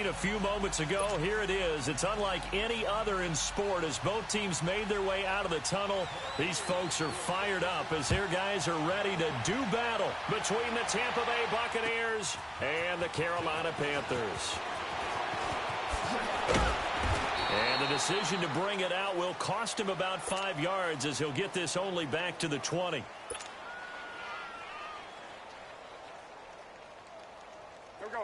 screen a few moments ago. Here it is. It's unlike any other in sport as both teams made their way out of the tunnel. These folks are fired up as their guys are ready to do battle between the Tampa Bay Buccaneers and the Carolina Panthers. And the decision to bring it out will cost him about 5 yards as he'll get this only back to the 20. Here we go.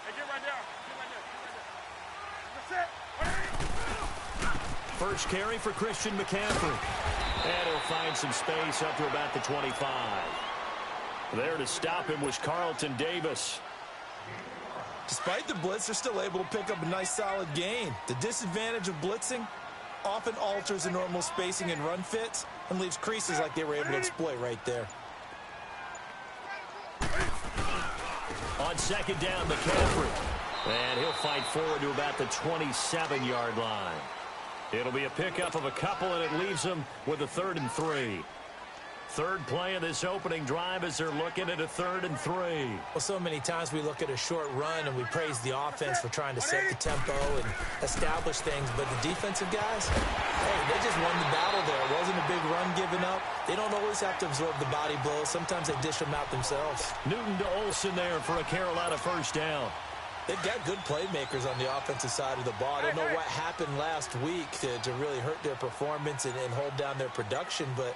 Hey, get right there. Get right there. That's it. First carry for Christian McCaffrey. And he'll find some space up to about the 25. There to stop him was Carlton Davis. Despite the blitz, they're still able to pick up a nice solid gain. The disadvantage of blitzing often alters the normal spacing and run fits and leaves creases like they were able to exploit right there. On second down, McCaffrey. And he'll fight forward to about the 27-yard line. It'll be a pickup of a couple, and it leaves them with a 3rd and 3. Third play of this opening drive as they're looking at a 3rd and 3. Well, so many times we look at a short run and we praise the offense for trying to set the tempo and establish things, but the defensive guys, hey, they just won the battle there. It wasn't a big run given up. They don't always have to absorb the body blows. Sometimes they dish them out themselves. Newton to Olsen there for a Carolina first down. They've got good playmakers on the offensive side of the ball. I don't know what happened last week to really hurt their performance and hold down their production, but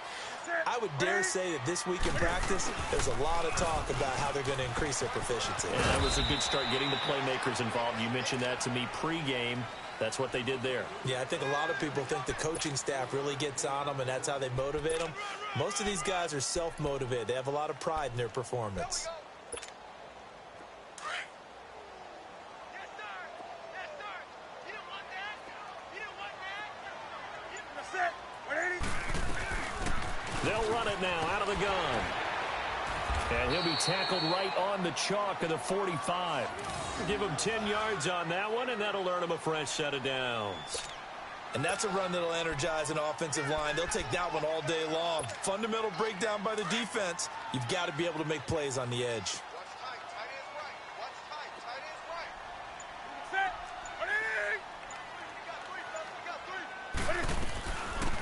I would dare say that this week in practice, there's a lot of talk about how they're going to increase their proficiency. And that was a good start getting the playmakers involved. You mentioned that to me pregame. That's what they did there. Yeah, I think a lot of people think the coaching staff really gets on them, and that's how they motivate them. Most of these guys are self-motivated. They have a lot of pride in their performance. They'll run it now out of the gun. And he'll be tackled right on the chalk of the 45. Give him 10 yards on that one, and that'll earn him a fresh set of downs. And that's a run that'll energize an offensive line. They'll take that one all day long. Fundamental breakdown by the defense. You've got to be able to make plays on the edge.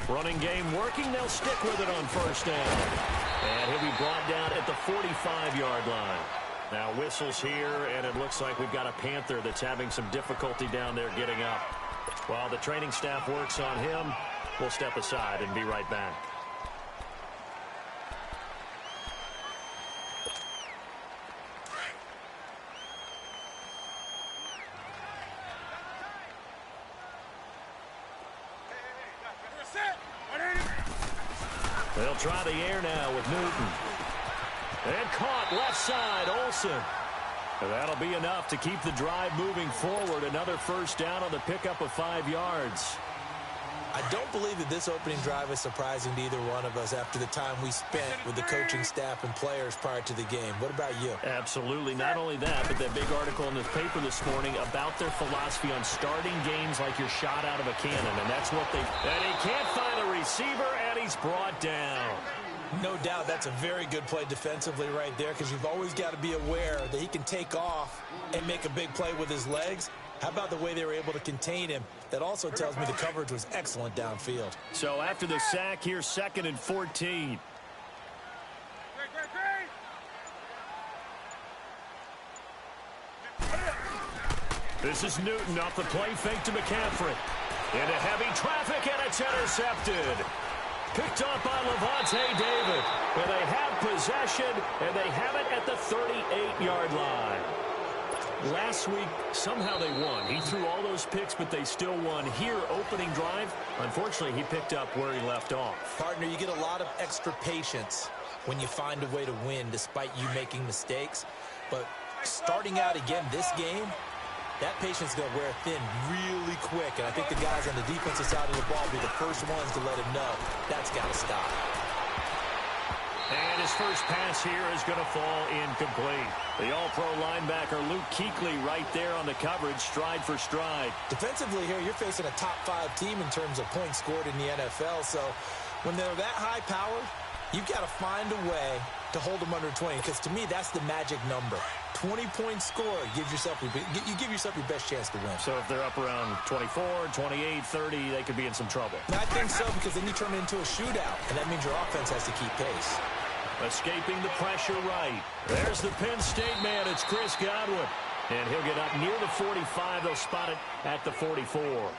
Running game working. They'll stick with it on first down. And he'll be brought down at the 45-yard line. Now whistles here, and it looks like we've got a Panther that's having some difficulty down there getting up. While the training staff works on him, we'll step aside and be right back. They'll try the air now with Newton. And caught left side, Olsen. And that'll be enough to keep the drive moving forward. Another first down on the pickup of 5 yards. I don't believe that this opening drive is surprising to either one of us after the time we spent with the coaching staff and players prior to the game. What about you? Absolutely. Not only that, but that big article in the paper this morning about their philosophy on starting games like you're shot out of a cannon. And that's what they... And he can't find a receiver, and he's brought down. No doubt that's a very good play defensively right there, because you've always got to be aware that he can take off and make a big play with his legs. How about the way they were able to contain him? That also tells me the coverage was excellent downfield. So after the sack, here's 2nd and 14. This is Newton off the play fake to McCaffrey. Into heavy traffic, and it's intercepted. Picked up by Levante David. And they have possession, and they have it at the 38-yard line. Last week, somehow they won. He threw all those picks, but they still won. Here, opening drive, unfortunately, he picked up where he left off. Partner, you get a lot of extra patience when you find a way to win despite you making mistakes. But starting out again this game, that patience is going to wear thin really quick. And I think the guys on the defensive side of the ball will be the first ones to let him know that's got to stop. And his first pass here is going to fall incomplete. The all-pro linebacker Luke Kuechly right there on the coverage, stride for stride. Defensively here, you're facing a top-5 team in terms of points scored in the NFL. So when they're that high-powered, you've got to find a way to hold them under 20, because to me, that's the magic number. 20-point score gives yourself you give yourself your best chance to win. So if they're up around 24, 28, 30, they could be in some trouble. I think so, because then you turn it into a shootout, and that means your offense has to keep pace. Escaping the pressure right. There's the Penn State man. It's Chris Godwin. And he'll get up near the 45. They'll spot it at the 44.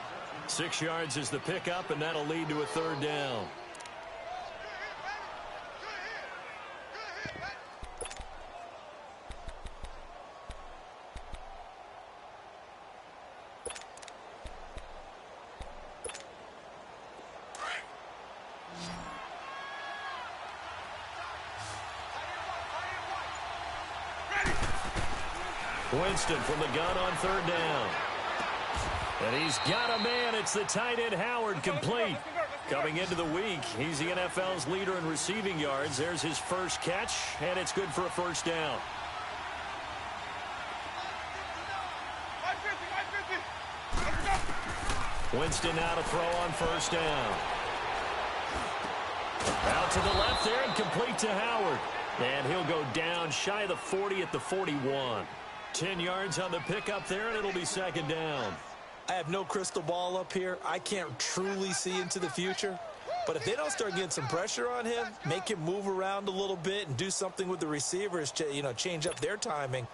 6 yards is the pickup, and that'll lead to a third down. Winston from the gun on third down. And he's got a man. It's the tight end Howard, complete. Coming into the week, he's the NFL's leader in receiving yards. There's his first catch, and it's good for a first down. Winston now to throw on first down. Out to the left there and complete to Howard. And he'll go down shy of the 40 at the 41. 10 yards on the pickup there, and it'll be second down. I have no crystal ball up here. I can't truly see into the future. But if they don't start getting some pressure on him, make him move around a little bit and do something with the receivers to, change up their timing,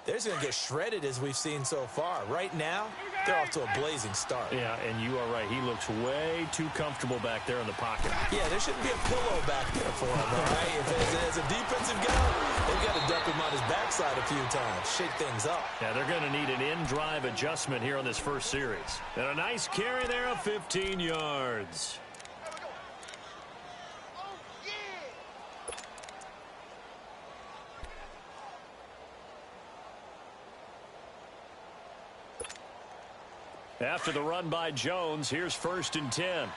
they're just going to get shredded as we've seen so far. Right now, they're off to a blazing start. Yeah, and you are right. He looks way too comfortable back there in the pocket. Yeah, there shouldn't be a pillow back there for him, all right? As a defensive guy, they've got to dump him on his backside a few times, shake things up. Yeah, they're going to need an in-drive adjustment here on this first series. And a nice carry there of 15 yards. After the run by Jones, here's 1st and 10.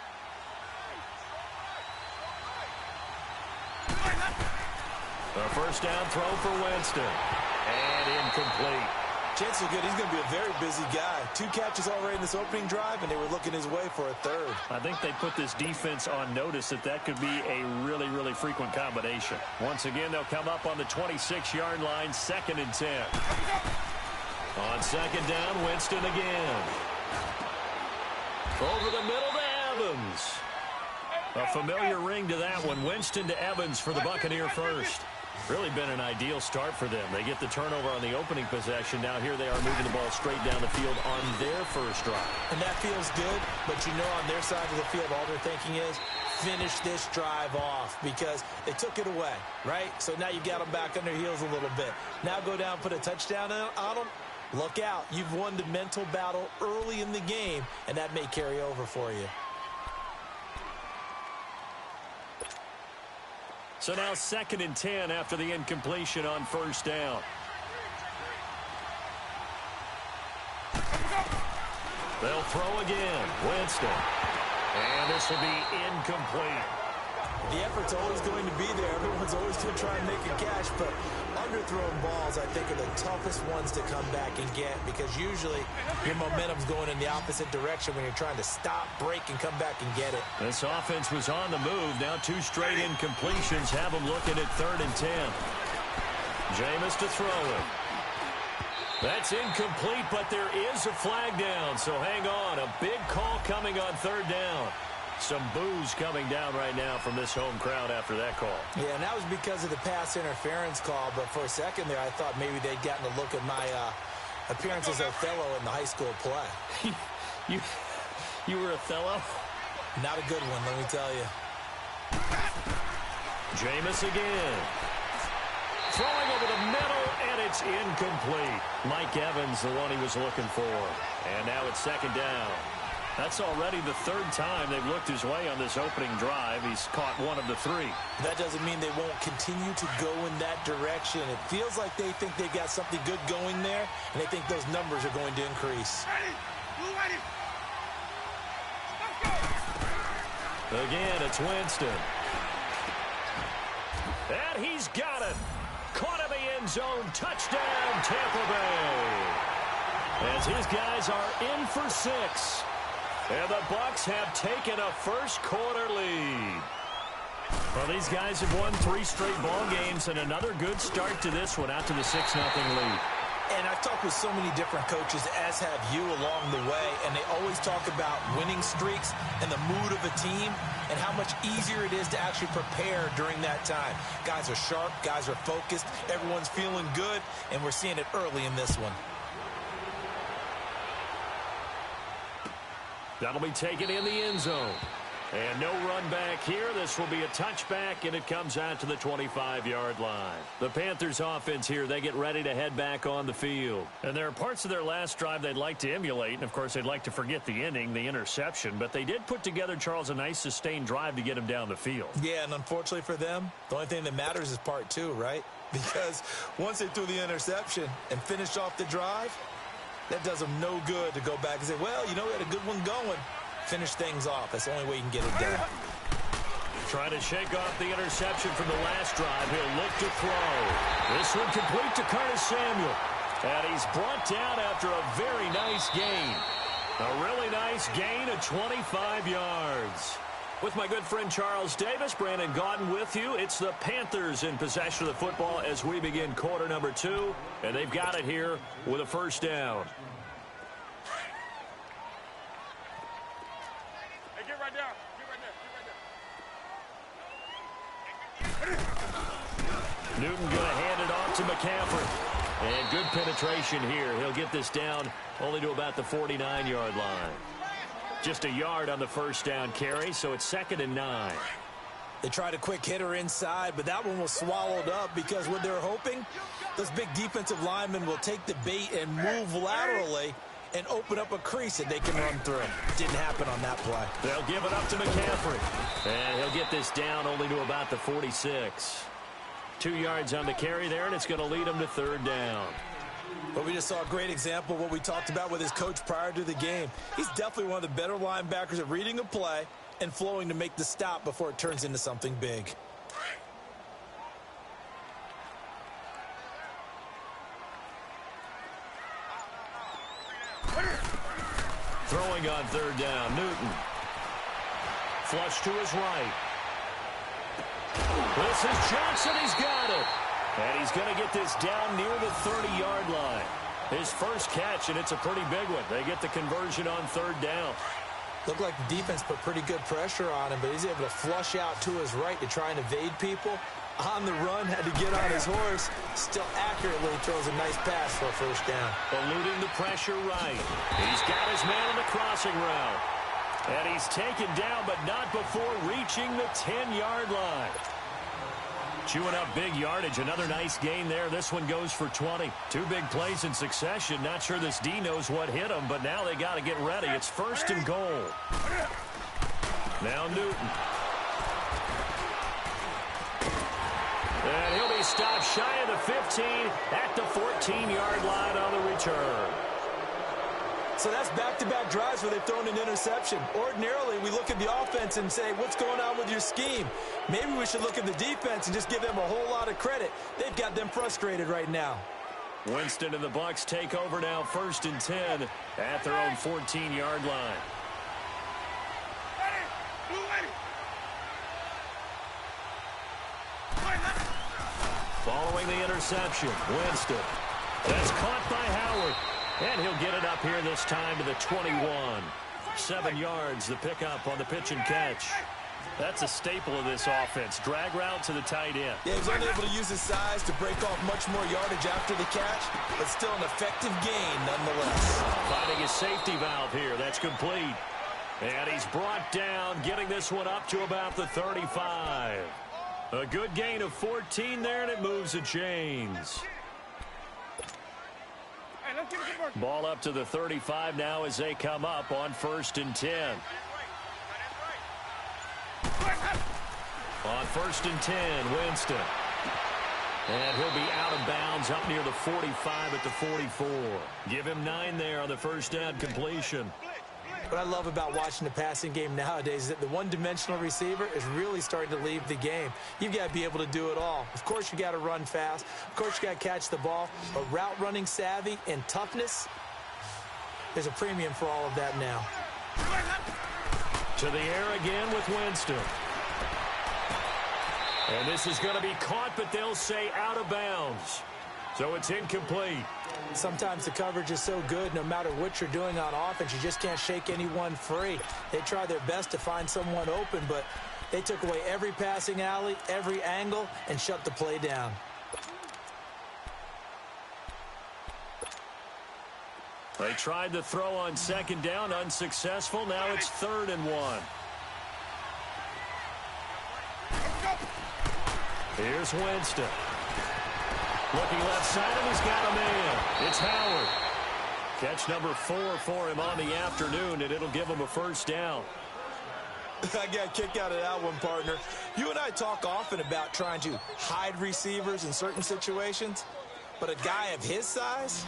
A first down throw for Winston. And incomplete. Chances are good he's going to be a very busy guy. 2 catches already in this opening drive, and they were looking his way for a third. I think they put this defense on notice that could be a really, really frequent combination. Once again, they'll come up on the 26-yard line, 2nd and 10. On second down, Winston again. Over the middle to Evans. A familiar ring to that one. Winston to Evans for the Buccaneer first. Really been an ideal start for them. They get the turnover on the opening possession. Now here they are moving the ball straight down the field on their first drive. And that feels good, but on their side of the field, all they're thinking is finish this drive off because they took it away, right? So now you got them back on their heels a little bit. Now go down, put a touchdown on them. Look out. You've won the mental battle early in the game, and that may carry over for you. So now 2nd and 10 after the incompletion on first down. They'll throw again. Winston. And this will be incomplete. The effort's always going to be there. Everyone's always going to try and make a catch, but underthrown balls, I think, are the toughest ones to come back and get because usually your momentum's going in the opposite direction when you're trying to stop, break, and come back and get it. This offense was on the move. Now 2 straight incompletions have them looking at 3rd and 10. Jameis to throw it. That's incomplete, but there is a flag down, so hang on. A big call coming on 3rd down. Some boos coming down right now from this home crowd after that call. Yeah, and that was because of the pass interference call, but for a second there I thought maybe they'd gotten a look at my appearance as Othello in the high school play. You were Othello? Not a good one, let me tell you. Jameis again. Throwing over the middle, and it's incomplete. Mike Evans, the one he was looking for. And now it's 2nd down. That's already the 3rd time they've looked his way on this opening drive. He's caught 1 of the 3. That doesn't mean they won't continue to go in that direction. It feels like they think they've got something good going there, and they think those numbers are going to increase. Again, it's Winston. And he's got it. Caught in the end zone. Touchdown, Tampa Bay. As his guys are in for 6. And the Bucs have taken a first quarter lead. Well, these guys have won 3 straight ball games, and another good start to this one, out to the 6-0 lead. And I've talked with so many different coaches, as have you, along the way, and they always talk about winning streaks and the mood of a team and how much easier it is to actually prepare during that time. Guys are sharp, guys are focused, everyone's feeling good, and we're seeing it early in this one. That'll be taken in the end zone. And no run back here. This will be a touchback, and it comes out to the 25-yard line. The Panthers offense here, they get ready to head back on the field. And there are parts of their last drive they'd like to emulate, and of course they'd like to forget the ending, the interception, but they did put together, Charles, a nice sustained drive to get him down the field. Yeah, and unfortunately for them, the only thing that matters is part 2, right? Because once they threw the interception and finished off the drive, that does them no good to go back and say, well, you know, we had a good one going. Finish things off. That's the only way you can get it done. Trying to shake off the interception from the last drive. He'll look to throw. This one complete to Curtis Samuel. And he's brought down after a very nice gain. A really nice gain of 25 yards. With my good friend Charles Davis, Brandon Gaudin with you. It's the Panthers in possession of the football as we begin quarter number 2. And they've got it here with a first down. Newton going to hand it off to McCaffrey. And good penetration here. He'll get this down only to about the 49-yard line. Just a yard on the first down carry, so it's 2nd and 9. They tried a quick hitter inside, but that one was swallowed up because what they're hoping, those big defensive linemen will take the bait and move laterally and open up a crease that they can run through. Didn't happen on that play. They'll give it up to McCaffrey. And he'll get this down only to about the 46. 2 yards on the carry there, and it's going to lead him to 3rd down. But we just saw a great example of what we talked about with his coach prior to the game. He's definitely one of the better linebackers at reading a play and flowing to make the stop before it turns into something big. Throwing on 3rd down, Newton. Flush to his right. This is Johnson. He's got it. And he's going to get this down near the 30-yard line. His first catch, and it's a pretty big one. They get the conversion on 3rd down. Looked like the defense put pretty good pressure on him, but he's able to flush out to his right to try and evade people. On the run, had to get on his horse. Still accurately throws a nice pass for a first down. Eluding the pressure right. He's got his man on the crossing route. And he's taken down, but not before reaching the 10-yard line. Chewing up big yardage. Another nice gain there. This one goes for 20. 2 big plays in succession. Not sure this D knows what hit him, but now they got to get ready. It's 1st and goal. Now Newton. And he'll be stopped shy of the 15 at the 14-yard line on the return. So that's back-to-back drives where they've thrown an interception. Ordinarily, we look at the offense and say, what's going on with your scheme? Maybe we should look at the defense and just give them a whole lot of credit. They've got them frustrated right now. Winston and the Bucs take over now, 1st and 10 at their own 14-yard line. Following the interception, Winston. That's caught by Howard. And he'll get it up here this time to the 21. 7 yards, the pickup on the pitch and catch. That's a staple of this offense. Drag route to the tight end. Yeah, he's unable to use his size to break off much more yardage after the catch, but still an effective gain nonetheless. Finding his safety valve here. That's complete. And he's brought down, getting this one up to about the 35. A good gain of 14 there, and it moves the chains. Ball up to the 35 now as they come up on 1st and 10. On 1st and 10, Winston. And he'll be out of bounds up near the 45 at the 44. Give him 9 there on the first down completion. What I love about watching the passing game nowadays is that the one-dimensional receiver is really starting to leave the game. You've got to be able to do it all. Of course, you got to run fast. Of course, you got to catch the ball. But route running savvy and toughness, there's a premium for all of that now. To the air again with Winston. And this is going to be caught, but they'll say out of bounds. So it's incomplete. Sometimes the coverage is so good, no matter what you're doing on offense, you just can't shake anyone free. They try their best to find someone open, but they took away every passing alley, every angle, and shut the play down. They tried to throw on second down, unsuccessful. Now it's 3rd and 1. Here's Winston. Looking left side, and he's got a man. It's Howard. Catch number 4 for him on the afternoon, and it'll give him a first down. I got a kick out of that one, partner. You and I talk often about trying to hide receivers in certain situations, but a guy of his size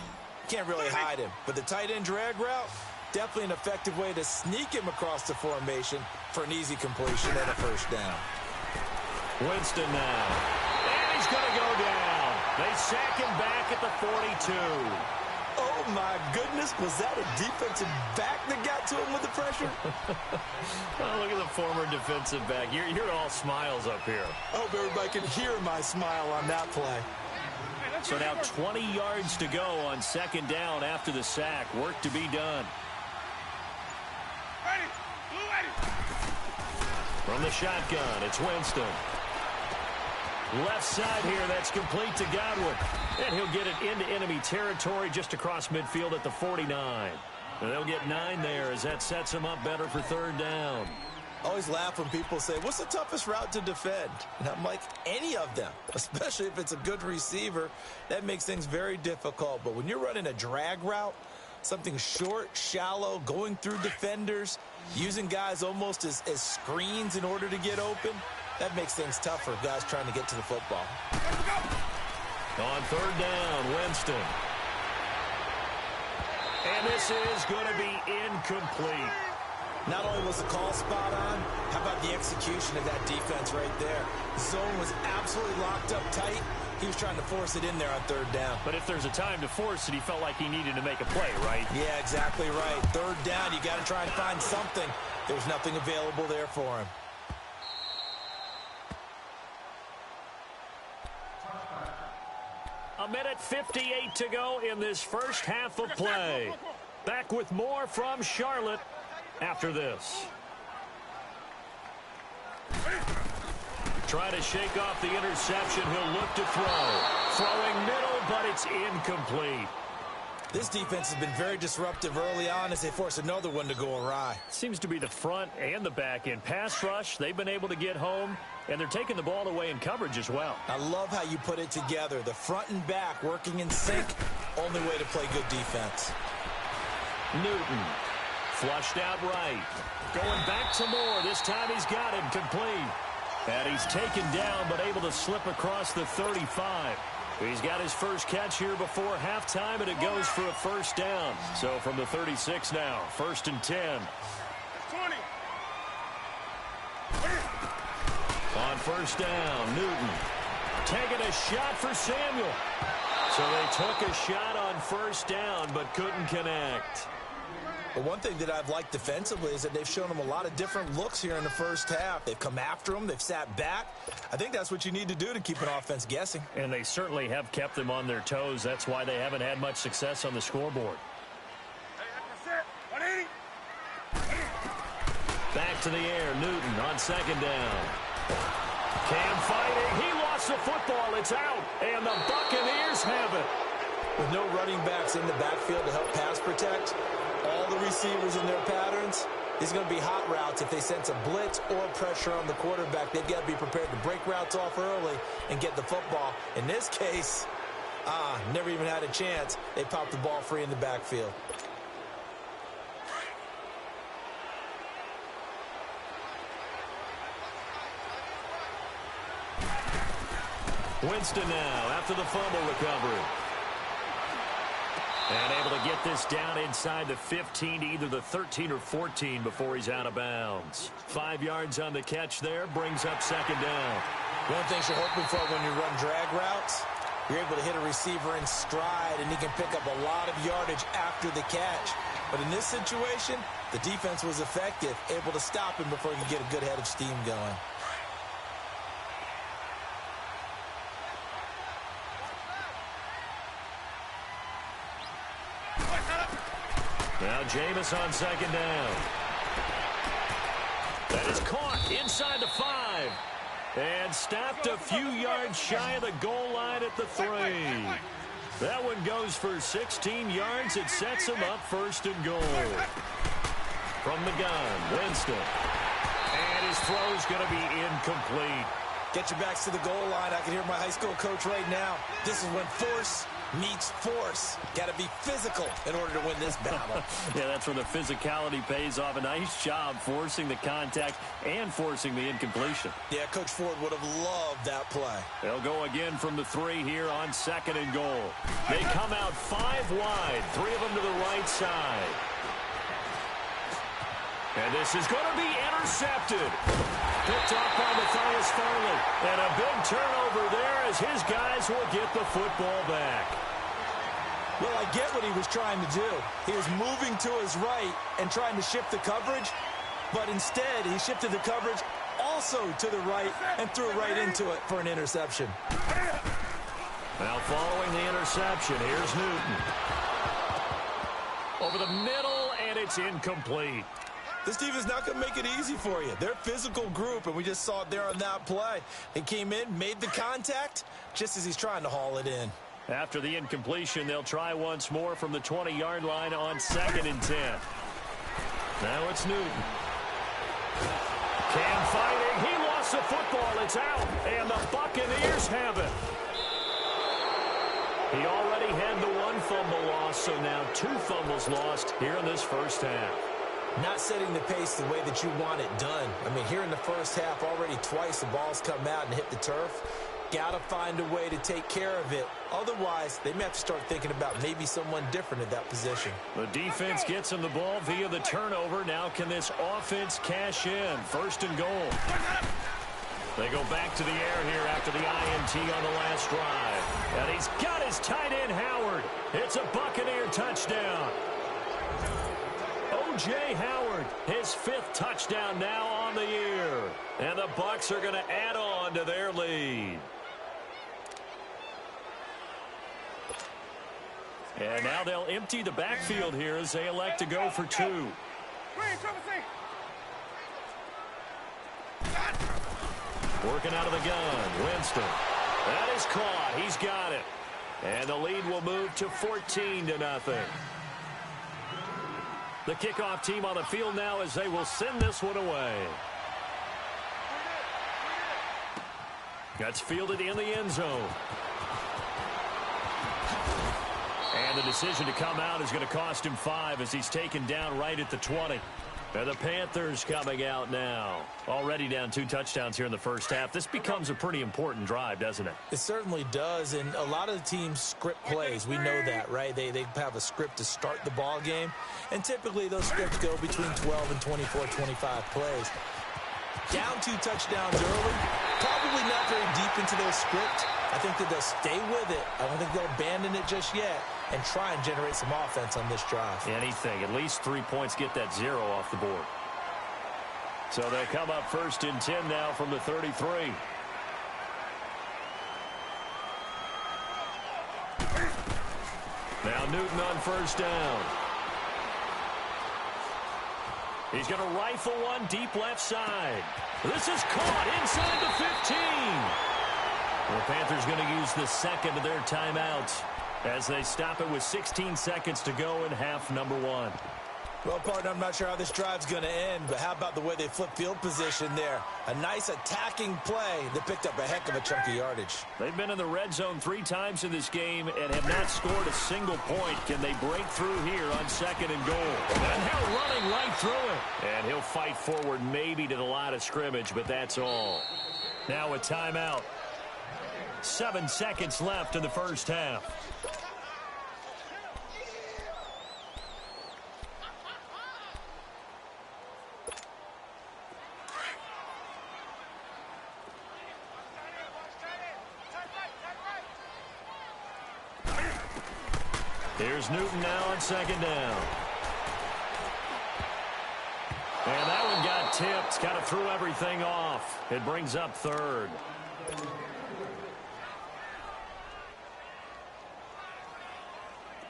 can't really hide him. But the tight end drag route, definitely an effective way to sneak him across the formation for an easy completion and a first down. Winston now. And he's going to go down. They sack him back at the 42. Oh, my goodness. Was that a defensive back that got to him with the pressure? Oh, look at the former defensive back. You're all smiles up here. I hope everybody can hear my smile on that play. So now 20 yards to go on second down after the sack. Work to be done. From the shotgun, it's Winston. Left side here, that's complete to Godwin. And he'll get it into enemy territory just across midfield at the 49. And they'll get 9 there as that sets him up better for 3rd down. I always laugh when people say, what's the toughest route to defend? And I'm like, any of them, especially if it's a good receiver. That makes things very difficult. But when you're running a drag route, something short, shallow, going through defenders, using guys almost as screens in order to get open, that makes things tough for guys trying to get to the football. On 3rd down, Winston. And this is going to be incomplete. Not only was the call spot on, how about the execution of that defense right there? Zone was absolutely locked up tight. He was trying to force it in there on 3rd down. But if there's a time to force it, he felt like he needed to make a play, right? Yeah, exactly right. 3rd down, you got to try and find something. There was nothing available there for him. A minute 58 to go in this first half of play. Back with more from Charlotte after this. Try to shake off the interception. He'll look to throw. Throwing middle, but it's incomplete. This defense has been very disruptive early on as they force another one to go awry. Seems to be the front and the back end. Pass rush, they've been able to get home, and they're taking the ball away in coverage as well. I love how you put it together. The front and back working in sync. Only way to play good defense. Newton. Flushed out right. Going back to Moore. This time he's got him complete. And he's taken down, but able to slip across the 35. He's got his first catch here before halftime, and it goes for a first down. So from the 36 now, 1st and 10. 20. On 1st down, Newton taking a shot for Samuel. So they took a shot on 1st down, but couldn't connect. But one thing that I've liked defensively is that they've shown them a lot of different looks here in the first half. They've come after them. They've sat back. I think that's what you need to do to keep an offense guessing. And they certainly have kept them on their toes. That's why they haven't had much success on the scoreboard. Back to the air, Newton on 2nd down. Cam fighting. He lost the football. It's out. And the Buccaneers have it. With no running backs in the backfield to help pass protect, all the receivers in their patterns, these are going to be hot routes. If they sense a blitz or pressure on the quarterback, they've got to be prepared to break routes off early and get the football. In this case, never even had a chance. They popped the ball free in the backfield. Winston now after the fumble recovery. And able to get this down inside the 15 to either the 13 or 14 before he's out of bounds. 5 yards on the catch there, brings up 2nd down. One of the things you're hoping for when you run drag routes, you're able to hit a receiver in stride, and he can pick up a lot of yardage after the catch. But in this situation, the defense was effective, able to stop him before he could get a good head of steam going. Now Jameis on second down. That is caught inside the 5. And stopped a few yards shy of the goal line at the 3. That one goes for 16 yards. It sets him up first and goal. From the gun, Winston. And his throw's going to be incomplete. Get your backs to the goal line. I can hear my high school coach right now. This is when force meets force. Got to be physical in order to win this battle. Yeah, that's where the physicality pays off. A nice job forcing the contact and forcing the incompletion. Yeah, Coach Ford would have loved that play. They'll go again from the 3 here on second and goal. They come out 5 wide, 3 of them to the right side. And this is going to be intercepted. Picked off by Matthias Farley. And a big turnover there as his guys will get the football back. Well, I get what he was trying to do. He was moving to his right and trying to shift the coverage. But instead, he shifted the coverage also to the right and threw right into it for an interception. Now following the interception, here's Newton. Over the middle, and it's incomplete. This team is not going to make it easy for you. They're a physical group, and we just saw it there on that play. He came in, made the contact, just as he's trying to haul it in. After the incompletion, they'll try once more from the 20-yard line on second and 10. Now it's Newton. Cam fighting. He lost the football. It's out, and the Buccaneers have it. He already had the 1 fumble loss, so now 2 fumbles lost here in this first half. Not setting the pace the way that you want it done. I mean, here in the first half, already twice the ball's come out and hit the turf. Got to find a way to take care of it. Otherwise, they may have to start thinking about maybe someone different at that position. The defense gets him the ball via the turnover. Now can this offense cash in? First and goal. They go back to the air here after the INT on the last drive. And he's got his tight end, Howard. It's a Buccaneer touchdown. O.J. Howard, his 5th touchdown now on the year. And the Bucs are going to add on to their lead. And now they'll empty the backfield here as they elect to go for 2. Working out of the gun, Winston. That is caught. He's got it. And the lead will move to 14-0. The kickoff team on the field now as they will send this one away. That's fielded in the end zone. And the decision to come out is going to cost him 5 as he's taken down right at the 20. And the Panthers coming out now. Already down 2 touchdowns here in the first half. This becomes a pretty important drive, doesn't it? It certainly does, and a lot of the teams script plays. We know that, right? They have a script to start the ball game, and typically those scripts go between 12 and 24, 25 plays. Down 2 touchdowns early, probably not very deep into their script. I think that they'll stay with it. I don't think they'll abandon it just yet and try and generate some offense on this drive. Anything. At least 3 points, get that 0 off the board. So they'll come up first and 10 now from the 33. Now Newton on first down. He's going to rifle one deep left side. This is caught inside the 15. The Panthers going to use the second of their timeouts as they stop it with 16 seconds to go in half number 1. Well, partner, I'm not sure how this drive's going to end, but how about the way they flip field position there? A nice attacking play that picked up a heck of a chunk of yardage. They've been in the red zone 3 times in this game and have not scored a single point. Can they break through here on second and goal? And they're running right through it. And he'll fight forward maybe to the line of scrimmage, but that's all. Now a timeout. 7 seconds left in the first half. Here's Newton now on second down. And that one got tipped. Kind of threw everything off. It brings up third.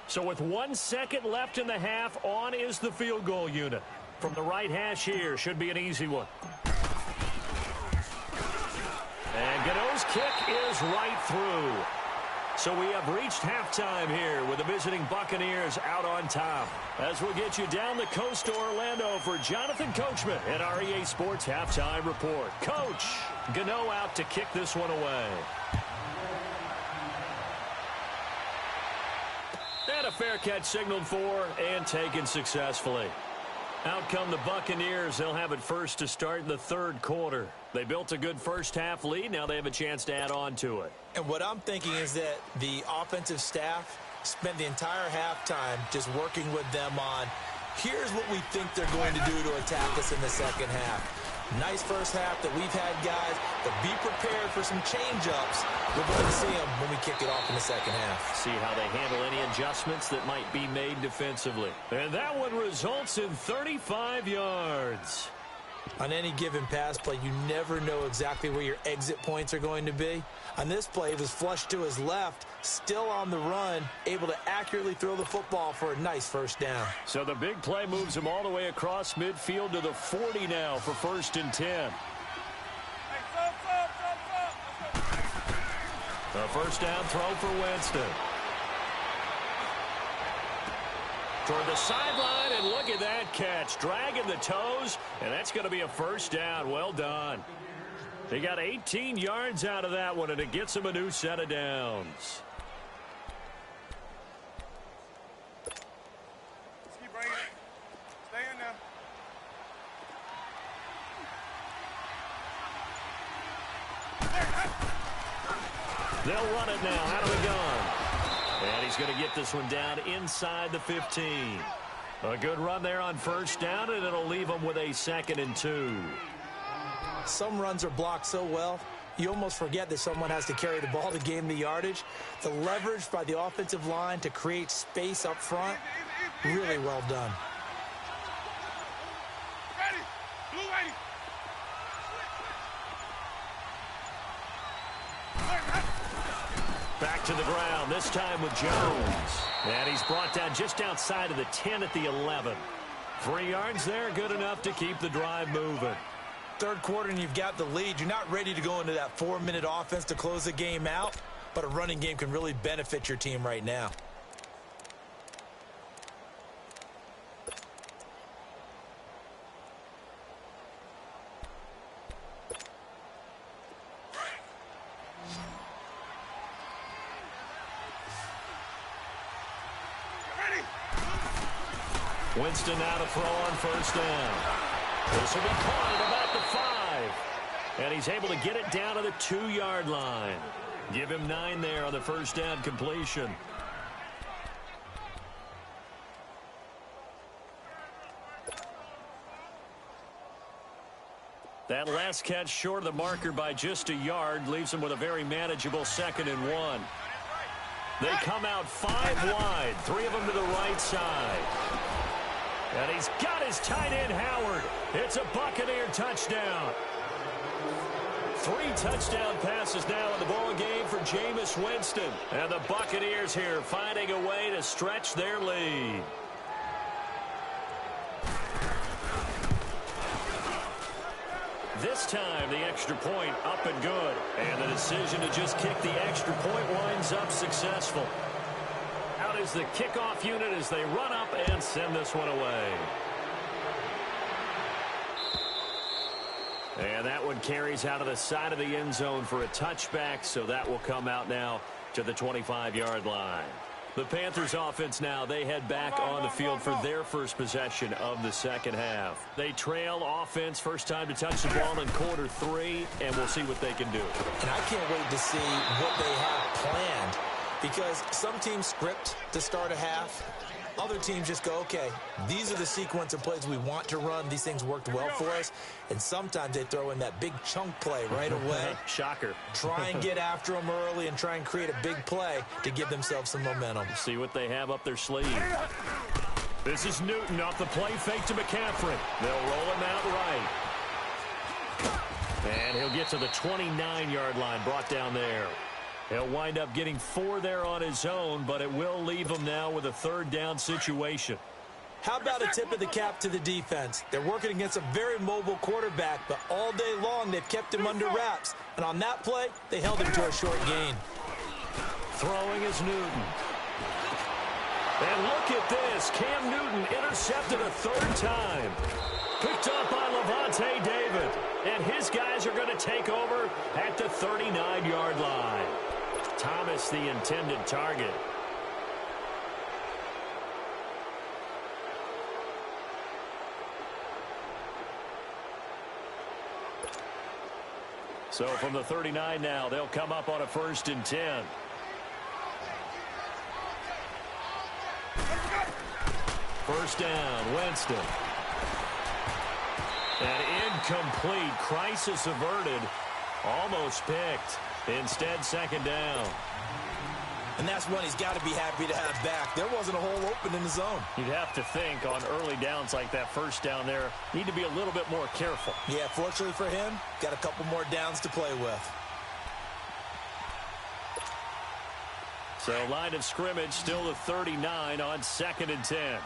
So with 1 second left in the half, on is the field goal unit. From the right hash here, should be an easy one. And Gano's kick is right through. So we have reached halftime here with the visiting Buccaneers out on top. As we'll get you down the coast to Orlando for Jonathan Coachman at our EA Sports Halftime Report. Coach, Gano out to kick this one away. And a fair catch signaled for and taken successfully. Out come the Buccaneers. They'll have it first to start in the third quarter. They built a good first-half lead. Now they have a chance to add on to it. And what I'm thinking is that the offensive staff spent the entire halftime just working with them on, here's what we think they're going to do to attack us in the second half. Nice first half that we've had, guys, but be prepared for some change-ups. We're going to see them when we kick it off in the second half. See how they handle any adjustments that might be made defensively. And that one results in 35 yards. On any given pass play, you never know exactly where your exit points are going to be. On this play, it was flushed to his left, still on the run, able to accurately throw the football for a nice first down. So the big play moves him all the way across midfield to the 40 now for 1st and 10. A first down throw for Winston. Toward the sideline, and look at that catch. Dragging the toes, and that's going to be a first down. Well done. He got 18 yards out of that one, and it gets him a new set of downs. Let's keep bringing it. Stay in there. They'll run it now out of the gun. And he's going to get this one down inside the 15. A good run there on first down, and it'll leave him with a 2nd and 2. Some runs are blocked so well, you almost forget that someone has to carry the ball to gain the yardage. The leverage by the offensive line to create space up front, really well done. Ready. Blue ready. Back to the ground, this time with Jones. And he's brought down just outside of the 10 at the 11. 3 yards there, good enough to keep the drive moving. Third quarter and you've got the lead. You're not ready to go into that 4-minute offense to close the game out, but a running game can really benefit your team right now. Winston now to throw on first down. This will be caught at about the 5. And he's able to get it down to the 2-yard line. Give him 9 there on the first down completion. That last catch short of the marker by just a yard leaves him with a very manageable 2nd and 1. They come out 5 wide, 3 of them to the right side. And he's got his tight end, Howard. It's a Buccaneer touchdown. 3 touchdown passes now in the ball game for Jameis Winston. And the Buccaneers here finding a way to stretch their lead. This time, the extra point up and good. And the decision to just kick the extra point winds up successful. Out is the kickoff unit as they run up and send this one away. And that one carries out of the side of the end zone for a touchback, so that will come out now to the 25-yard line. The Panthers offense now, they head back on the field for their first possession of the second half. They trail offense, first time to touch the ball in quarter 3, and we'll see what they can do. And I can't wait to see what they have planned, because some teams script to start a half. Other teams just go, okay, these are the sequence of plays we want to run. These things worked well for us. And sometimes they throw in that big chunk play right away. Shocker. Try and get after them early and try and create a big play to give themselves some momentum. See what they have up their sleeve. This is Newton off the play fake to McCaffrey. They'll roll him out right. And he'll get to the 29-yard line, brought down there. He'll wind up getting 4 there on his own, but it will leave him now with a third down situation. How about a tip of the cap to the defense? They're working against a very mobile quarterback, but all day long they've kept him under wraps. And on that play, they held him to a short gain. Throwing is Newton. And look at this. Cam Newton intercepted a 3rd time. Picked up by Levante David. And his guys are going to take over at the 39-yard line. Thomas the intended target. So from the 39 now, they'll come up on a 1st and 10. First down, Winston. And incomplete. Crisis averted. Almost picked. Instead, 2nd down. And that's one he's got to be happy to have back. There wasn't a hole open in the zone. You'd have to think on early downs like that, first down there, need to be a little bit more careful. Yeah, fortunately for him, got a couple more downs to play with. So line of scrimmage still the 39 on 2nd and 10.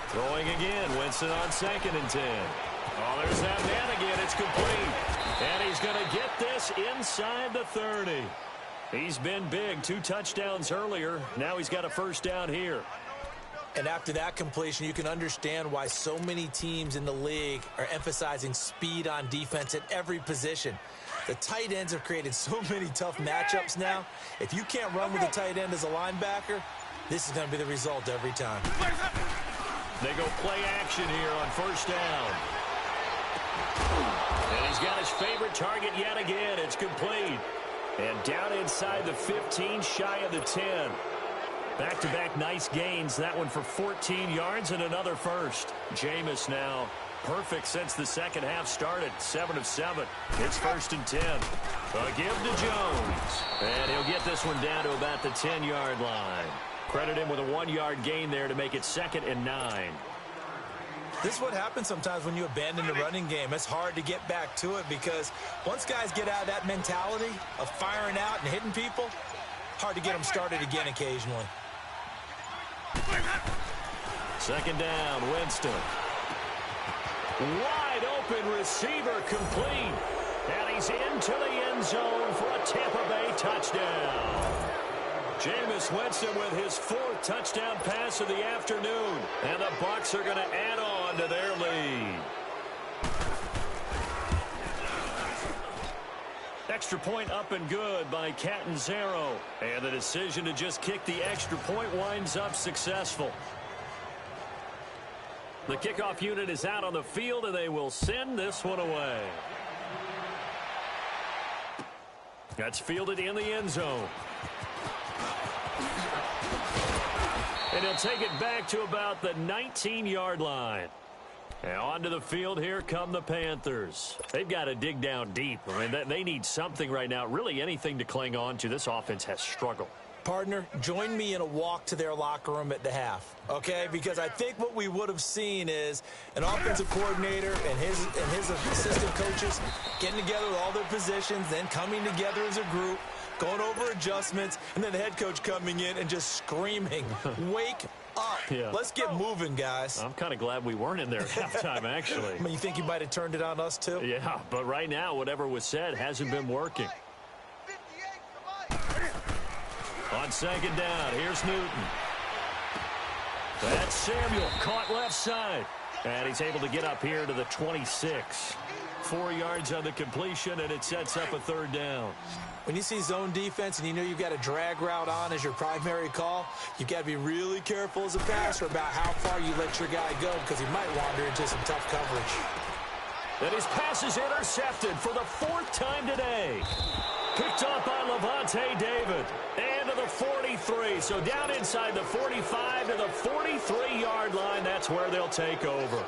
Throwing again, Winston on 2nd and 10. Oh, there's that man again. It's complete. And he's going to get this inside the 30. He's been big. 2 touchdowns earlier. Now he's got a first down here. And after that completion, you can understand why so many teams in the league are emphasizing speed on defense at every position. The tight ends have created so many tough matchups now. If you can't run with a tight end as a linebacker, this is going to be the result every time. They go play action here on first down. And he's got his favorite target yet again. It's complete. And down inside the 15, shy of the 10. Back-to-back nice gains. That one for 14 yards and another first. Jameis now perfect since the second half started. 7 of 7. It's 1st and 10. A give to Jones. And he'll get this one down to about the 10-yard line. Credit him with a 1-yard gain there to make it 2nd and 9. This is what happens sometimes when you abandon the running game. It's hard to get back to it because once guys get out of that mentality of firing out and hitting people, hard to get them started again occasionally. 2nd down, Winston. Wide open receiver complete. And he's into the end zone for a Tampa Bay touchdown. Jameis Winston with his 4th touchdown pass of the afternoon. And the Bucs are going to add on to their lead. Extra point up and good by Catanzaro. And the decision to just kick the extra point winds up successful. The kickoff unit is out on the field, and they will send this one away. That's fielded in the end zone. And he'll take it back to about the 19-yard line. And onto the field, here come the Panthers. They've got to dig down deep. I mean, they need something right now, really anything to cling on to. This offense has struggled. Partner, join me in a walk to their locker room at the half, okay? Because I think what we would have seen is an offensive coordinator and his assistant coaches getting together with all their positions, then coming together as a group, going over adjustments, and then the head coach coming in and just screaming, wake up. Yeah. Let's get moving, guys. I'm kind of glad we weren't in there at halftime, actually. I mean, you think you might have turned it on us, too? Yeah, but right now, whatever was said hasn't been working. On 2nd down, here's Newton. That's Samuel, caught left side. And he's able to get up here to the 26. 4 yards on the completion, and it sets up a 3rd down. When you see zone defense and you know you've got a drag route on as your primary call, you've got to be really careful as a passer about how far you let your guy go because he might wander into some tough coverage. And his pass is intercepted for the 4th time today. Picked up by Levante David. And to the 43. So down inside the 45 to the 43-yard line. That's where they'll take over.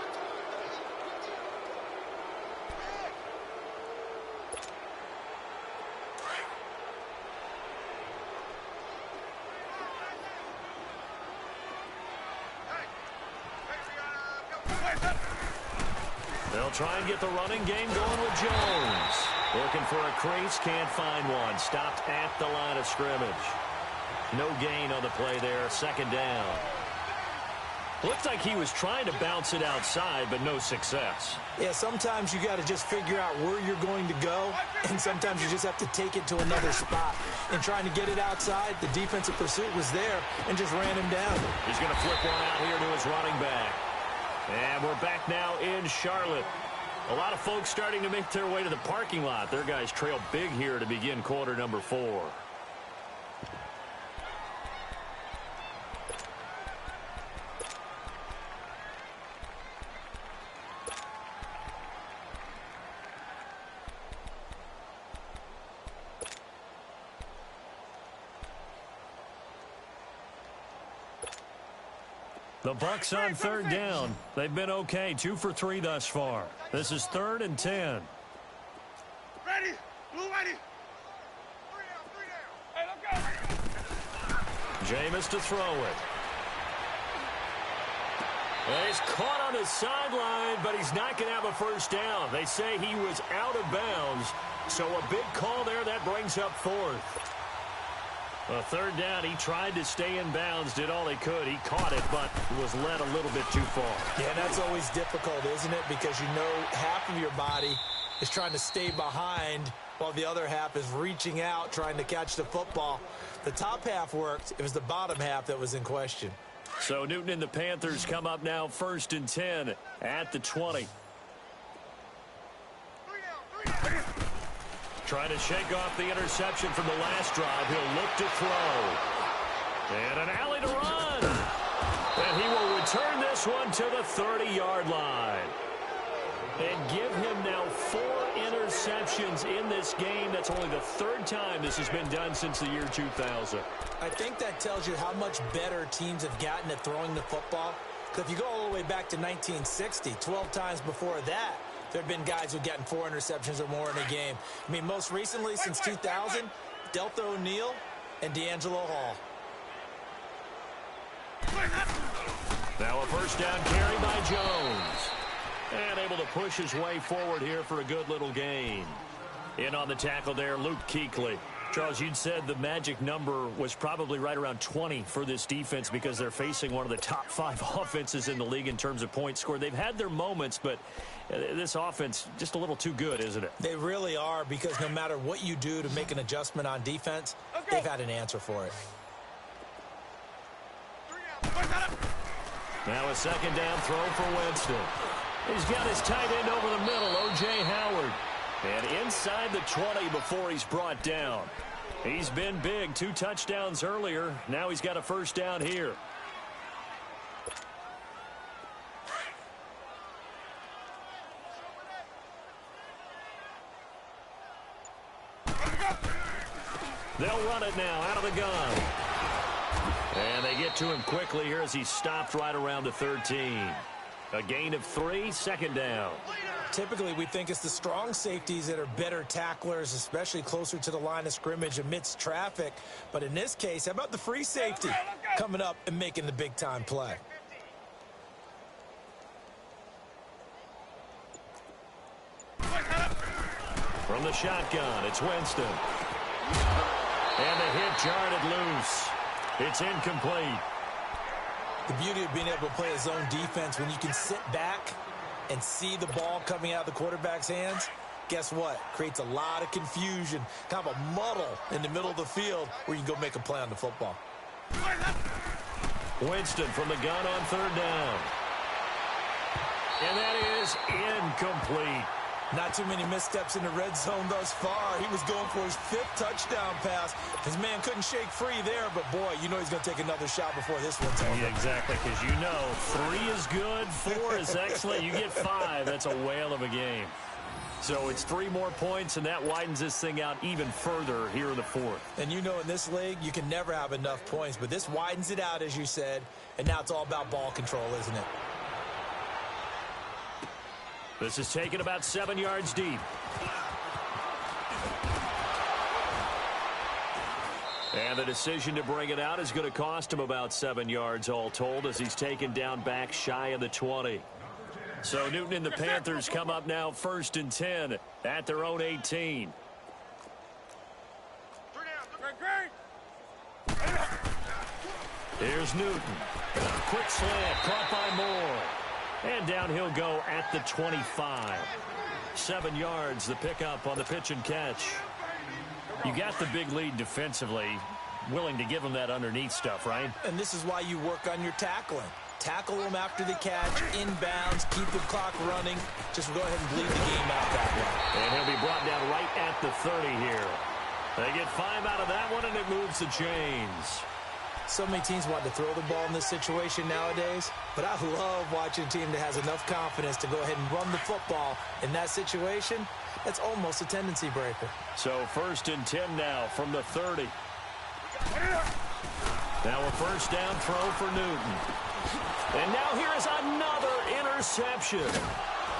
They'll try and get the running game going with Jones. Looking for a crease, can't find one. Stopped at the line of scrimmage. No gain on the play there, second down. Looked like he was trying to bounce it outside, but no success. Yeah, sometimes you got to just figure out where you're going to go, and sometimes you just have to take it to another spot. And trying to get it outside, the defensive pursuit was there and just ran him down. He's going to flip one out here to his running back. And we're back now in Charlotte. A lot of folks starting to make their way to the parking lot. Their guys trail big here to begin quarter number 4. The Bucs on third down. They've been okay, 2 for 3 thus far. This is 3rd and 10. Ready? Blue ready. 3 down. Hey, let's go. Jameis to throw it. And he's caught on his sideline, but he's not going to have a first down. They say he was out of bounds, so a big call there. That brings up 4th. A third down, he tried to stay in bounds, did all he could. He caught it, but was led a little bit too far. Yeah, that's always difficult, isn't it? Because you know half of your body is trying to stay behind while the other half is reaching out, trying to catch the football. The top half worked. It was the bottom half that was in question. So Newton and the Panthers come up now 1st and 10 at the 20. 3 down. Trying to shake off the interception from the last drive. He'll look to throw. And an alley to run. And he will return this one to the 30-yard line. And give him now 4 interceptions in this game. That's only the 3rd time this has been done since the year 2000. I think that tells you how much better teams have gotten at throwing the football. Because if you go all the way back to 1960, 12 times before that, there have been guys who've gotten 4 interceptions or more in a game. I mean, most recently, since 2000, Delta O'Neal and D'Angelo Hall. Now a first down carry by Jones. And able to push his way forward here for a good little gain. In on the tackle there, Luke Kuechly. Charles, you'd said the magic number was probably right around 20 for this defense because they're facing one of the top 5 offenses in the league in terms of points scored. They've had their moments, but this offense just a little too good, isn't it? They really are, because no matter what you do to make an adjustment on defense, they've had an answer for it. Now a second down throw for Winston. He's got his tight end over the middle, O.J. Howard. And inside the 20 before he's brought down. He's been big, 2 touchdowns earlier. Now he's got a first down here. They'll run it now out of the gun. And they get to him quickly here as he's stopped right around the 13. A gain of 3, second down. Typically, we think it's the strong safeties that are better tacklers, especially closer to the line of scrimmage amidst traffic. But in this case, how about the free safety coming up and making the big-time play? From the shotgun, it's Winston. And the hit jarred it loose. It's incomplete. The beauty of being able to play a zone defense when you can sit back and see the ball coming out of the quarterback's hands, guess what? Creates a lot of confusion, kind of a muddle in the middle of the field where you can go make a play on the football. Winston from the gun on third down. And that is incomplete. Not too many missteps in the red zone thus far. He was going for his 5th touchdown pass. His man couldn't shake free there, but boy, you know he's going to take another shot before this one's over. Yeah, exactly, because you know 3 is good, 4 is excellent. You get 5, that's a whale of a game. So it's 3 more points, and that widens this thing out even further here in the 4th. And you know in this league, you can never have enough points, but this widens it out, as you said, and now it's all about ball control, isn't it? This is taken about 7 yards deep. And the decision to bring it out is going to cost him about 7 yards all told as he's taken down back shy of the 20. So Newton and the Panthers come up now 1st and 10 at their own 18. Here's Newton. Quick slant, caught by Moore. And down he'll go at the 25. 7 yards, the pickup on the pitch and catch. You got the big lead defensively. Willing to give them that underneath stuff, right? And this is why you work on your tackling. Tackle them after the catch, inbounds, keep the clock running. Just go ahead and bleed the game out that way. And he'll be brought down right at the 30 here. They get 5 out of that one, and it moves the chains. So many teams want to throw the ball in this situation nowadays, but I love watching a team that has enough confidence to go ahead and run the football. In that situation, that's almost a tendency breaker. So 1st and 10 now from the 30. Now a 1st down throw for Newton. And now here is another interception.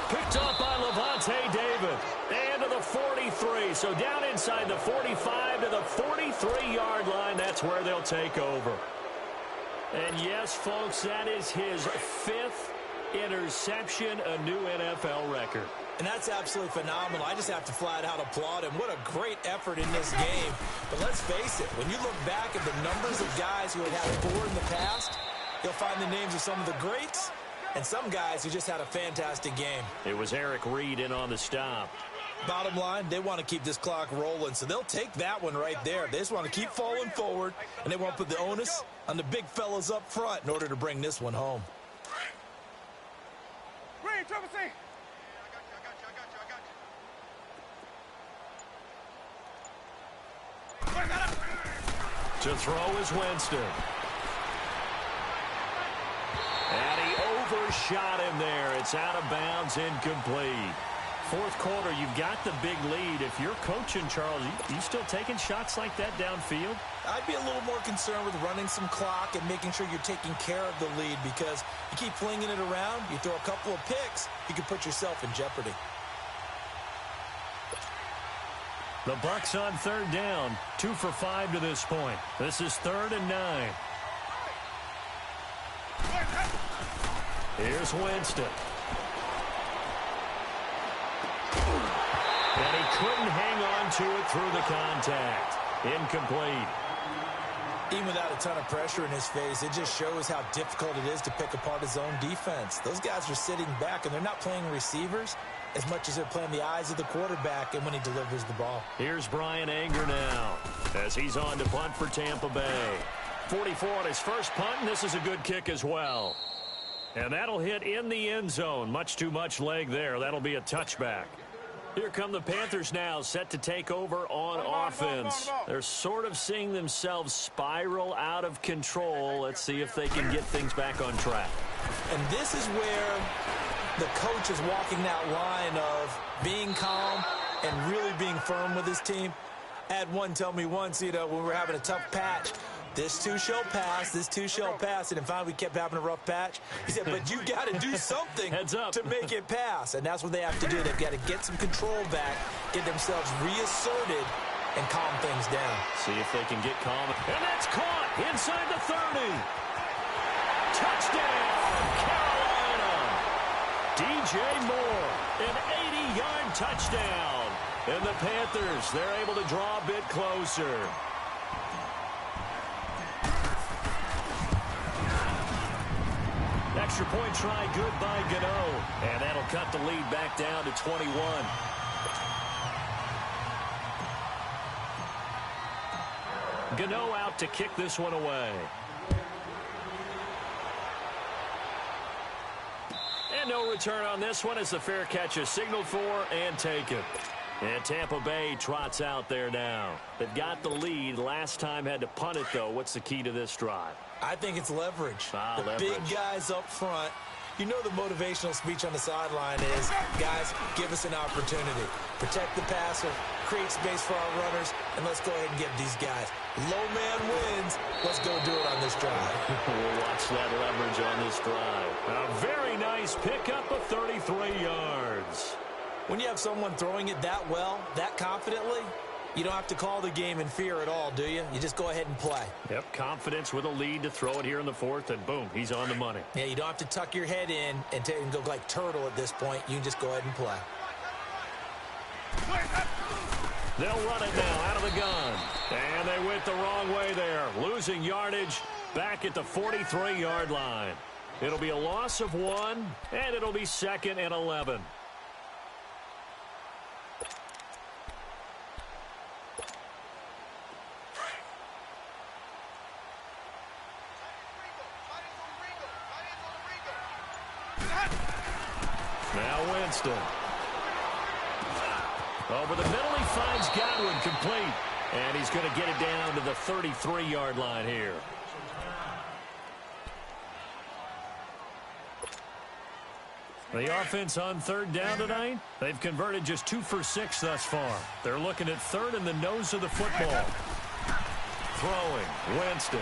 Picked up by Levante David. And to the 43. So down inside the 45 to the 43-yard line. That's where they'll take over. And yes, folks, that is his 5th interception, a new NFL record. And that's absolutely phenomenal. I just have to flat out applaud him. What a great effort in this game. But let's face it, when you look back at the numbers of guys who have had 4 in the past, you'll find the names of some of the greats and some guys who just had a fantastic game. It was Eric Reed in on the stop. Bottom line, they want to keep this clock rolling, so they'll take that one right there. They just want to keep falling forward, and they want to put the onus on the big fellas up front in order to bring this one home. Green, Triple C. To throw is Winston. And he overshot him there. It's out of bounds, incomplete. 4th quarter, you've got the big lead. If you're coaching, Charles, you still taking shots like that downfield? I'd be a little more concerned with running some clock and making sure you're taking care of the lead, because you keep flinging it around, you throw a couple of picks, you can put yourself in jeopardy. The Bucs on 3rd down, 2 for 5 to this point. This is 3rd and 9. Here's Winston. And he couldn't hang on to it through the contact. Incomplete. Even without a ton of pressure in his face, it just shows how difficult it is to pick apart his own defense. Those guys are sitting back, and they're not playing receivers as much as they're playing the eyes of the quarterback and when he delivers the ball. Here's Brian Anger now as he's on to punt for Tampa Bay. 44 on his first punt, and this is a good kick as well. And that'll hit in the end zone. Much too much leg there. That'll be a touchback. Here come the Panthers now, set to take over on offense. They're sort of seeing themselves spiral out of control. Let's see if they can get things back on track. And this is where the coach is walking that line of being calm and really being firm with his team. I had one tell me once, when we were having a tough patch, this too shall pass, this too shall pass. And finally, we kept having a rough patch. He said, but you got to do something to make it pass. And that's what they have to do. They've got to get some control back, get themselves reasserted, and calm things down. See if they can get calm. And that's caught inside the 30. Touchdown, Carolina. DJ Moore, an 80-yard touchdown. And the Panthers, they're able to draw a bit closer. Extra point try, good by Gano. And that'll cut the lead back down to 21. Gano out to kick this one away. And no return on this one as the fair catch is signaled for and taken. And Tampa Bay trots out there now. They've got the lead. Last time had to punt it, though. What's the key to this drive? I think it's leverage. The big guys up front. You know the motivational speech on the sideline is, guys, give us an opportunity. Protect the passer, create space for our runners, and let's go ahead and give these guys. Low man wins. Let's go do it on this drive. We'll watch that leverage on this drive. A very nice pickup of 33 yards. When you have someone throwing it that well, that confidently, You don't have to call the game in fear at all, do you? You just go ahead and play. Yep, confidence with a lead to throw it here in the fourth, and boom, he's on the money. Yeah, you don't have to tuck your head in and go like turtle at this point. You can just go ahead and play. They'll run it now out of the gun. And they went the wrong way there, losing yardage back at the 43-yard line. It'll be a loss of 1, and it'll be 2nd and 11. Now Winston. Over the middle, he finds Godwin complete. And he's going to get it down to the 33-yard line here. The offense on 3rd down tonight, they've converted just 2 for 6 thus far. They're looking at 3rd in the nose of the football. Throwing, Winston.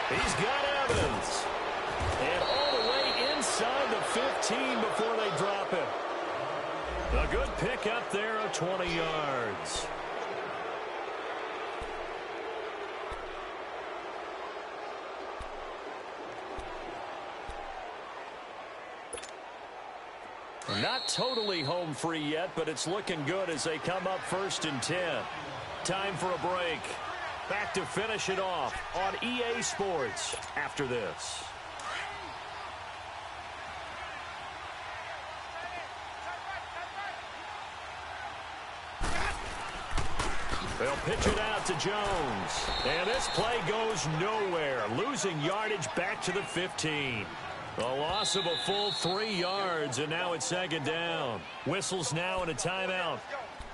He's got Evans. And all the way inside the 15 before they drop it. A good pick up there of 20 yards. Not totally home free yet, but it's looking good as they come up 1st and 10. Time for a break. Back to finish it off on EA Sports after this. They'll pitch it out to Jones. And this play goes nowhere. Losing yardage back to the 15. A loss of a full 3 yards, and now it's 2nd down. Whistles now and a timeout.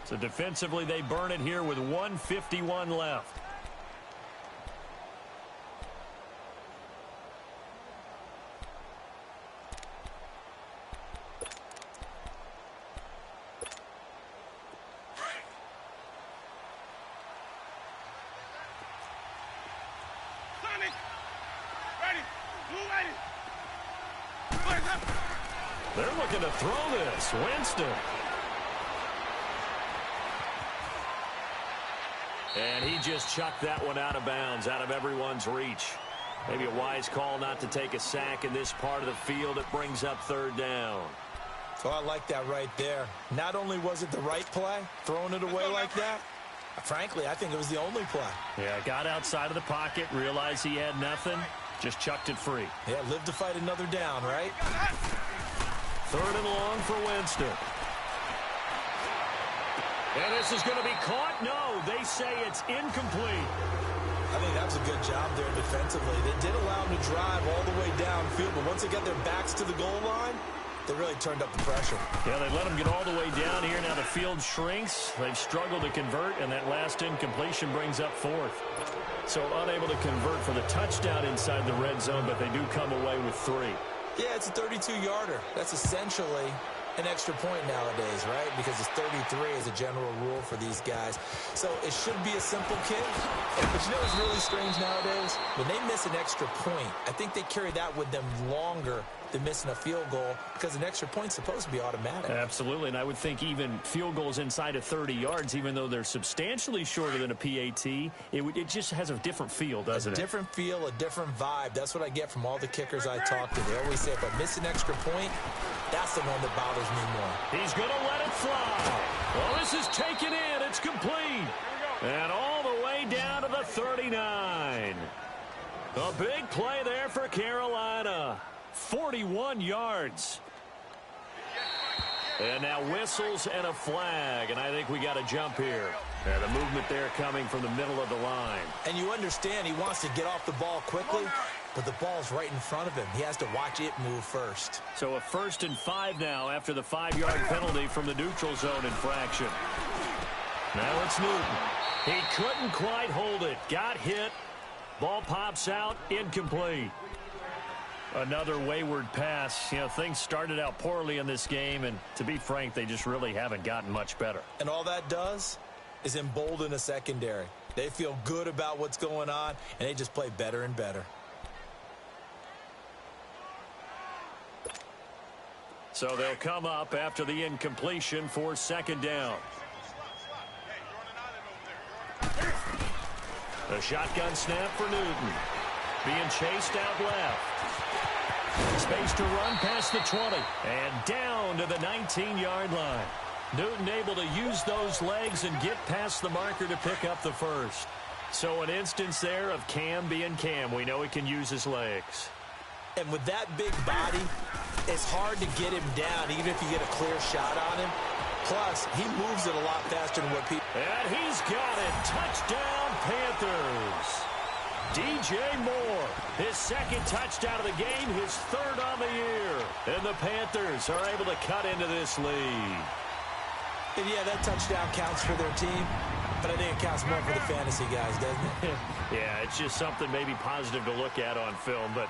So defensively, they burn it here with 1:51 left. They're looking to throw this. Winston. And he just chucked that one out of bounds, out of everyone's reach. Maybe a wise call not to take a sack in this part of the field. It brings up 3rd down. So I like that right there. Not only was it the right play, throwing it away like that, frankly, I think it was the only play. Yeah, got outside of the pocket, realized he had nothing, just chucked it free. Yeah, live to fight another down, right? 3rd and long for Winston. And this is going to be caught. No, they say it's incomplete. I think that was a good job there defensively. They did allow them to drive all the way downfield, but once they got their backs to the goal line, they really turned up the pressure. Yeah, they let them get all the way down here. Now the field shrinks. They've struggled to convert, and that last incompletion brings up 4th. So unable to convert for the touchdown inside the red zone, but they do come away with 3. Yeah, it's a 32-yarder. That's essentially an extra point nowadays, right? Because it's 33 as a general rule for these guys. So it should be a simple kick. But you know what's really strange nowadays? When they miss an extra point, I think they carry that with them longer than missing a field goal because an extra point's supposed to be automatic. Absolutely, and I would think even field goals inside of 30 yards, even though they're substantially shorter than a PAT, it just has a different feel, doesn't it? A different feel, a different vibe. That's what I get from all the kickers I talk to. They always say if I miss an extra point, that's the one that bothers me more. He's going to let it fly. Well, this is taken in. It's complete. And all the way down to the 39. A big play there for Carolina. 41 yards. And now whistles and a flag, and I think we got a jump here. Yeah, the movement there coming from the middle of the line. And you understand he wants to get off the ball quickly, but the ball's right in front of him. He has to watch it move first. So a 1st and 5 now after the 5-yard penalty from the neutral zone infraction. Now it's Newton. He couldn't quite hold it. Got hit. Ball pops out. Incomplete. Another wayward pass. You know, things started out poorly in this game, and to be frank, they just really haven't gotten much better. And all that does is embolden a secondary. They feel good about what's going on, and they just play better and better. So they'll come up after the incompletion for 2nd down. A shotgun snap for Newton. Being chased out left. Space to run past the 20. And down to the 19-yard line. Newton able to use those legs and get past the marker to pick up the first. So an instance there of Cam being Cam. We know he can use his legs. And with that big body, it's hard to get him down, even if you get a clear shot on him. Plus, he moves it a lot faster than what people... And he's got it. Touchdown, Panthers. DJ Moore, his second touchdown of the game, his third on the year. And the Panthers are able to cut into this lead. And yeah, that touchdown counts for their team, but I think it counts more for the fantasy guys, doesn't it? Yeah, it's just something maybe positive to look at on film, but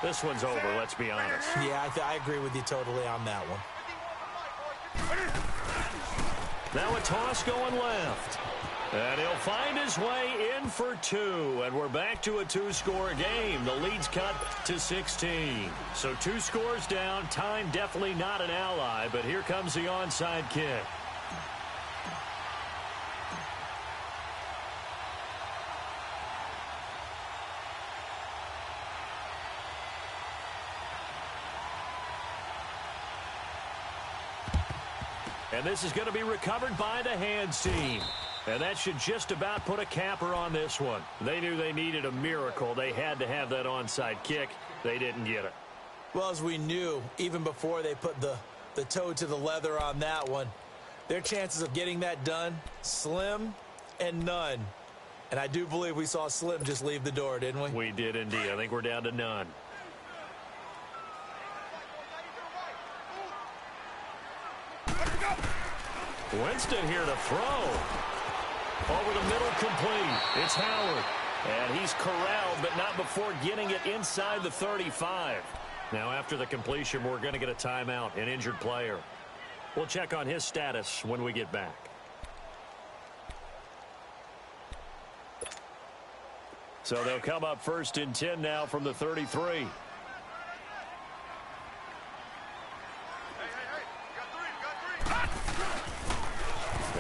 this one's over, let's be honest. Yeah, I agree with you totally on that one. Now a toss going left. And he'll find his way in for two. And we're back to a two-score game. The lead's cut to 16. So 2 scores down. Time definitely not an ally, but here comes the onside kick. And this is going to be recovered by the hands team. And that should just about put a capper on this one. They knew they needed a miracle. They had to have that onside kick. They didn't get it. Well, as we knew, even before they put the toe to the leather on that one, their chances of getting that done, slim and none. And I do believe we saw Slim just leave the door, didn't we? We did indeed. I think we're down to none. Winston here to throw. Over the middle, complete. It's Howard. And he's corralled, but not before getting it inside the 35. Now, after the completion, we're going to get a timeout, an injured player. We'll check on his status when we get back. So they'll come up 1st and 10 now from the 33.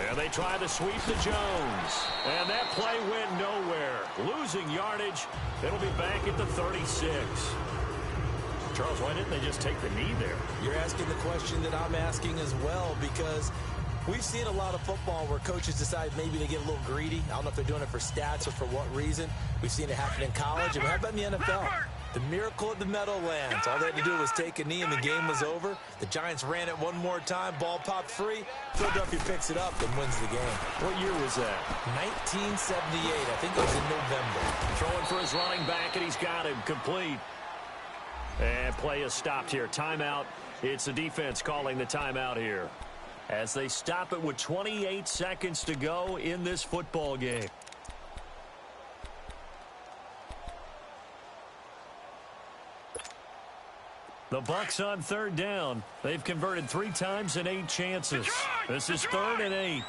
And they try to sweep to Jones. And that play went nowhere. Losing yardage. It'll be back at the 36. Charles, why didn't they just take the knee there? You're asking the question that I'm asking as well, because we've seen a lot of football where coaches decide maybe they get a little greedy. I don't know if they're doing it for stats or for what reason. We've seen it happen in college. And how about in the NFL? The miracle of the Meadowlands. All they had to do was take a knee and the game was over. The Giants ran it one more time. Ball popped free. Philadelphia picks it up and wins the game. What year was that? 1978. I think it was in November. Throwing for his running back, and he's got him complete. And play is stopped here. Timeout. It's the defense calling the timeout here, as they stop it with 28 seconds to go in this football game. The Bucs on 3rd down. They've converted 3 times in 8 chances. This is 3rd and 8.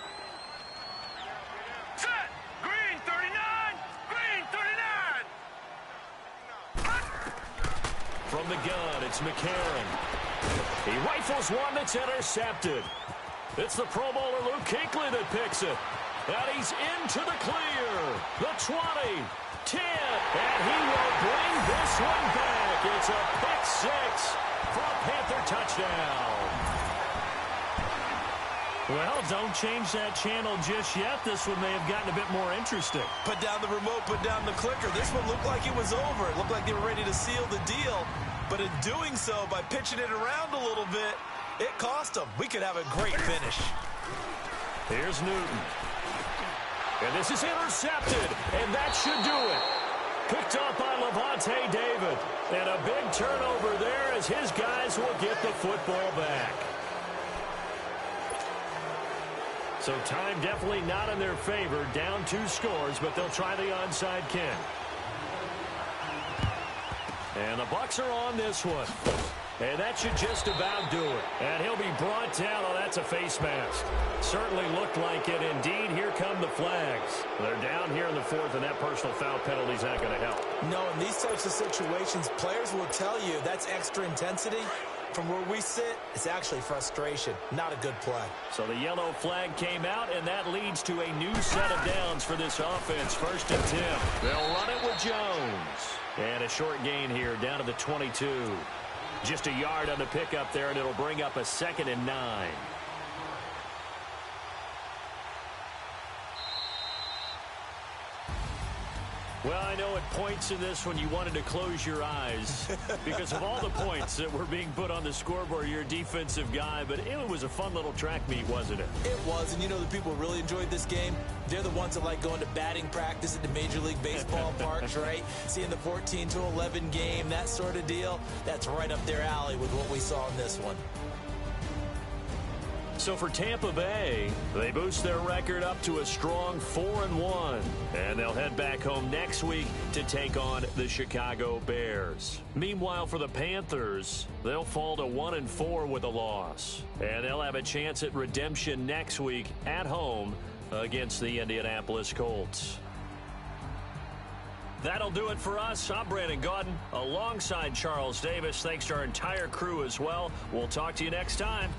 Set. Green 39. Green 39. From the gun, it's McCarron. He rifles one that's intercepted. It's the Pro Bowler Luke Kuechly that picks it. And he's into the clear. The 20, 10, and he will bring this one back. It's a pick 6 for a Panther touchdown. Well, don't change that channel just yet. This one may have gotten a bit more interesting. Put down the remote, put down the clicker. This one looked like it was over. It looked like they were ready to seal the deal. But in doing so, by pitching it around a little bit, it cost them. We could have a great finish. Here's Newton. And this is intercepted, and that should do it. Picked up by Levante David. And a big turnover there as his guys will get the football back. So time definitely not in their favor. Down 2 scores, but they'll try the onside kick. And the Bucs are on this one. And that should just about do it. And he'll be brought down. Oh, that's a face mask. Certainly looked like it. Indeed, here come the flags. They're down here in the 4th, and that personal foul penalty is not going to help. No, in these types of situations, players will tell you that's extra intensity. From where we sit, it's actually frustration, not a good play. So the yellow flag came out, and that leads to a new set of downs for this offense. 1st and 10. They'll run it with Jones. And a short gain here, down to the 22. Just a yard on the pickup there, and it'll bring up a 2nd and 9. Well, I know at points in this one you wanted to close your eyes because of all the points that were being put on the scoreboard. You're a defensive guy, but it was a fun little track meet, wasn't it? It was, and you know the people who really enjoyed this game? They're the ones that like going to batting practice at the Major League Baseball parks, right? Seeing the 14-11 game, that sort of deal. That's right up their alley with what we saw in this one. So for Tampa Bay, they boost their record up to a strong 4-1. And they'll head back home next week to take on the Chicago Bears. Meanwhile, for the Panthers, they'll fall to 1-4 with a loss. And they'll have a chance at redemption next week at home against the Indianapolis Colts. That'll do it for us. I'm Brandon Gaudin alongside Charles Davis. Thanks to our entire crew as well. We'll talk to you next time.